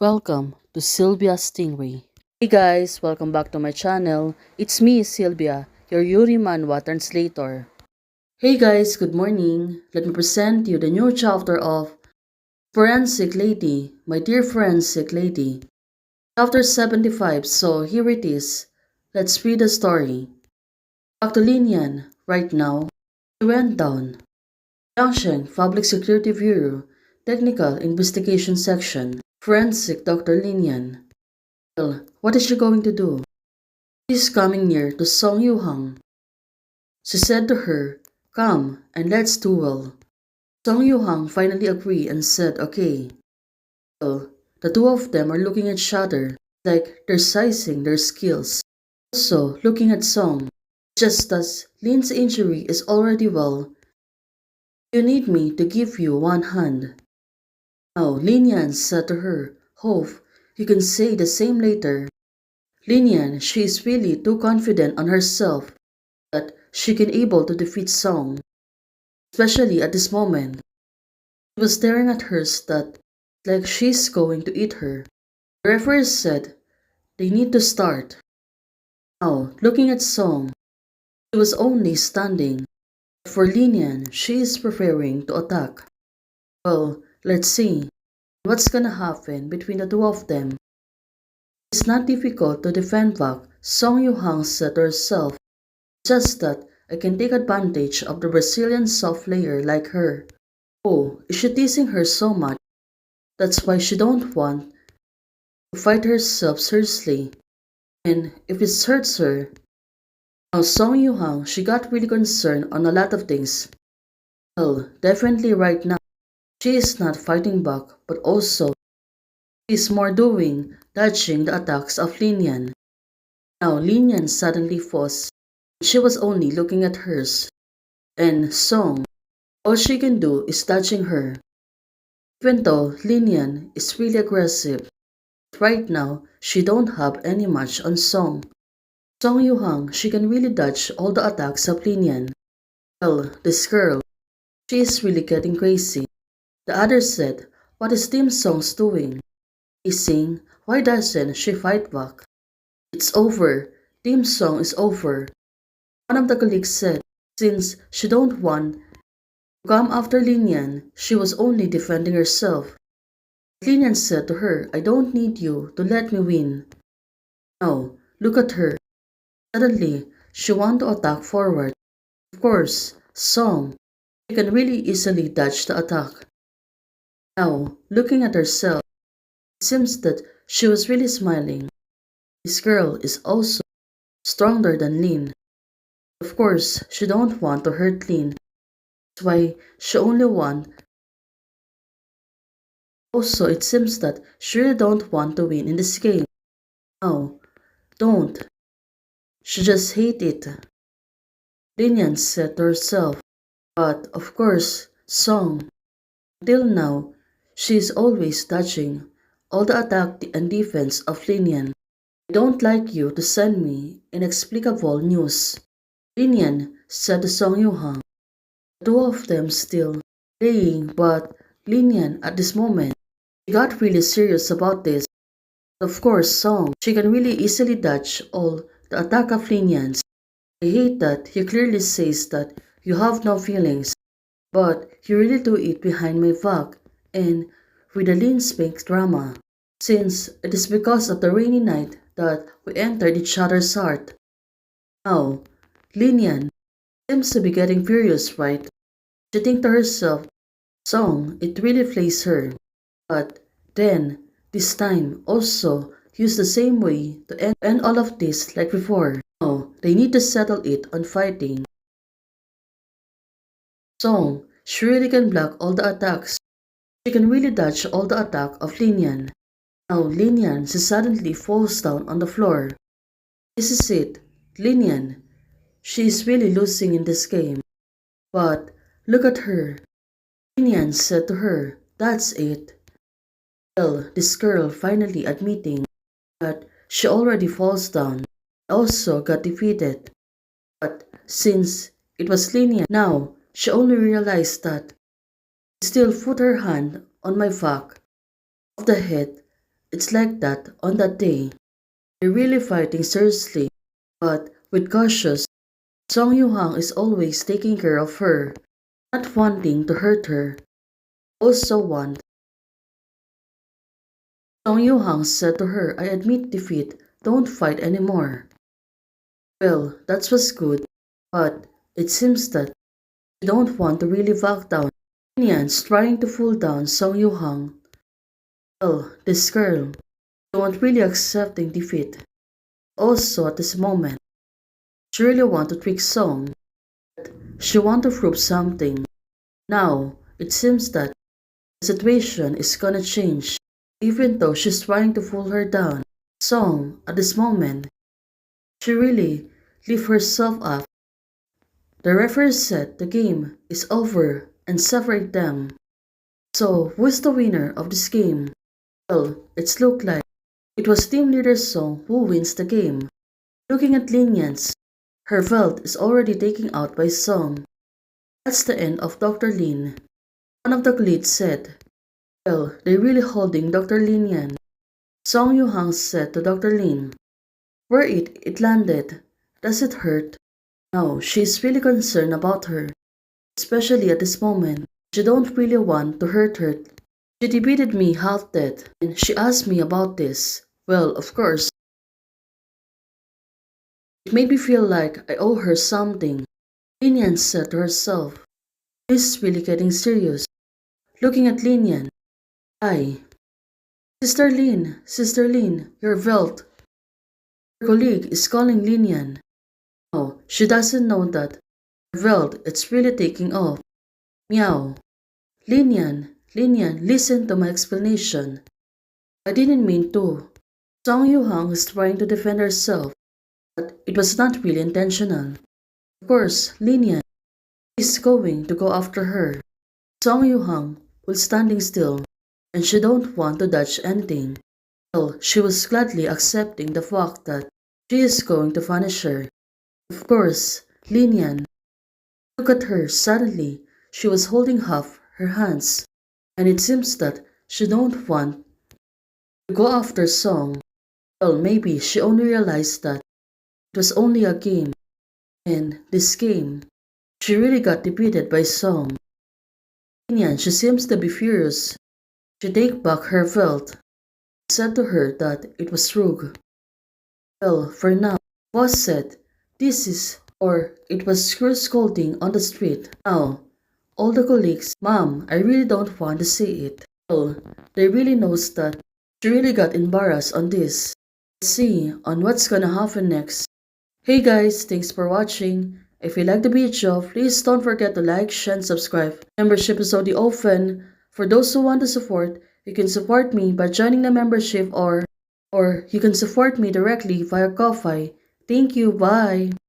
Welcome to Sylvia Stingray. Hey guys, welcome back to my channel. It's me, Sylvia, your Yuri Manhwa translator. Hey guys, good morning. Let me present you the new chapter of Forensic Lady, my dear Forensic Lady. Chapter 75, so here it is. Let's read the story. Dr. Linian, right now, she went down. Yangsheng Public Security Bureau, Technical Investigation Section, Forensic Dr. Linian. Well, what is she going to do? She's coming near to Song Yuhang. She said to her, "Come and let's duel." Song Yuhang finally agreed and said, "Okay." Well, the two of them are looking at each other like they're sizing their skills. Also, looking at Song, just as Lin's injury is already well, you need me to give you one hand. Now, Lin Yan said to her, "Hope you can say the same later." Lin Yan, she is really too confident on herself that she can able to defeat Song, especially at this moment. She was staring at her that like she's going to eat her. The referee said they need to start. Now, looking at Song, she was only standing. For Linian, she is preparing to attack. Well, let's see what's gonna happen between the two of them. It's not difficult to defend back, Song Yuhang said to herself. Just that I can take advantage of the Brazilian soft player like her. Oh, is she teasing her so much? That's why she don't want to fight herself seriously. And if it hurts her. Now Song Yuhang, she got really concerned on a lot of things. Well, definitely right now, she is not fighting back, but also she is more doing dodging the attacks of Linian. Now Linian suddenly falls. She was only looking at hers. And Song, all she can do is dodging her. Even though Linian is really aggressive, right now she don't have any match on Song. Song Yuhang, she can really dodge all the attacks of Linian. Well, this girl, she is really getting crazy. The other said, "What is Dim Song's doing?" He's saying, "Why doesn't she fight back?" "It's over. Dim Song is over." One of the colleagues said, since she don't want to come after Linian, she was only defending herself. Linian said to her, "I don't need you to let me win." Now, look at her. Suddenly, she wants to attack forward. Of course, Song, she can really easily dodge the attack. Now, looking at herself, it seems that she was really smiling. This girl is also stronger than Lin. Of course, she don't want to hurt Lin. That's why she only want. Also, it seems that she really don't want to win in this game. No, don't. She just hate it. Linian said to herself. But, of course, Song. Until now, she is always dodging all the attack and defense of Linian. "I don't like you to send me inexplicable news," Linian said to Song Yuhang. The two of them still playing, but Linian at this moment, she got really serious about this. Of course, Song, she can really easily dodge all the attack of Linians. "I hate that he clearly says that you have no feelings, but you really do it behind my back and with the Lin Spink drama. Since it is because of the rainy night that we entered each other's heart." Now, Linian seems to be getting furious, right? She thinks to herself, Song, it really plays her. But then, this time, also use the same way to end all of this like before. Now, they need to settle it on fighting. Song, she really can block all the attacks. She can really dodge all the attack of Linian. Now Linian, she suddenly falls down on the floor. This is it. Linian, she is really losing in this game. But look at her. Linian said to her, "That's it." Well, this girl finally admitting that she already falls down, also got defeated. But since it was Linian, now she only realized that she still put her hand on my back of the head it's like that on that day. They're really fighting seriously, but with cautious. Song Yuhang is always taking care of her, not wanting to hurt her. Also want. Song Yuhang said to her, I admit defeat, don't fight anymore. Well, that was good, but it seems that you don't want to really back down. Nyan's trying to pull down Song Yuhang. Well, this girl don't really accepting defeat. Also at this moment, she really want to trick Song. She want to prove something. Now, it seems that the situation is gonna change. Even though she's trying to pull her down, Song, at this moment, she really lift herself up. The referee said the game is over and separate them. So, who's the winner of this game? Well, it's looked like it was team leader Song who wins the game. Looking at Lin Yan's, her belt is already taken out by Song. That's the end of Dr. Lin. One of the colleagues said, well, they're really holding Dr. Lin Yan. Song Yuhang said to Dr. Lin, where it landed, does it hurt? No, she's really concerned about her, especially at this moment. She don't really want to hurt her. She defeated me half dead, and she asked me about this. Well, of course, it made me feel like I owe her something. Lin Yan said to herself, this is really getting serious. Looking at Lin Yan, Sister Lin, your belt. Her colleague is calling Lin Yan. No, she doesn't know that her belt it's really taking off. Meow. Lin Yan, listen to my explanation. I didn't mean to. Song Yuhang is trying to defend herself, but it was not really intentional. Of course, Lin Yan is going to go after her. Song Yuhang was standing still, and she don't want to dodge anything. Well, she was gladly accepting the fact that she is going to punish her. Of course, Lin Yan. Look at her, suddenly, she was holding half her hands, and it seems that she don't want to go after Song. Well, maybe she only realized that it was only a game, and this game, she really got defeated by Song. Lin Yan, she seems to be furious. She take back her belt, said to her that it was Rug. Well, for now, boss said, this is, or it was screw scolding on the street. Now, all the colleagues, Mom, I really don't want to see it. Well, they really knows that she really got embarrassed on this. Let's see on what's gonna happen next. Hey guys, thanks for watching. If you like the video, please don't forget to like, share, and subscribe. Membership is already open. For those who want to support, you can support me by joining the membership or you can support me directly via Ko-Fi. Thank you, bye!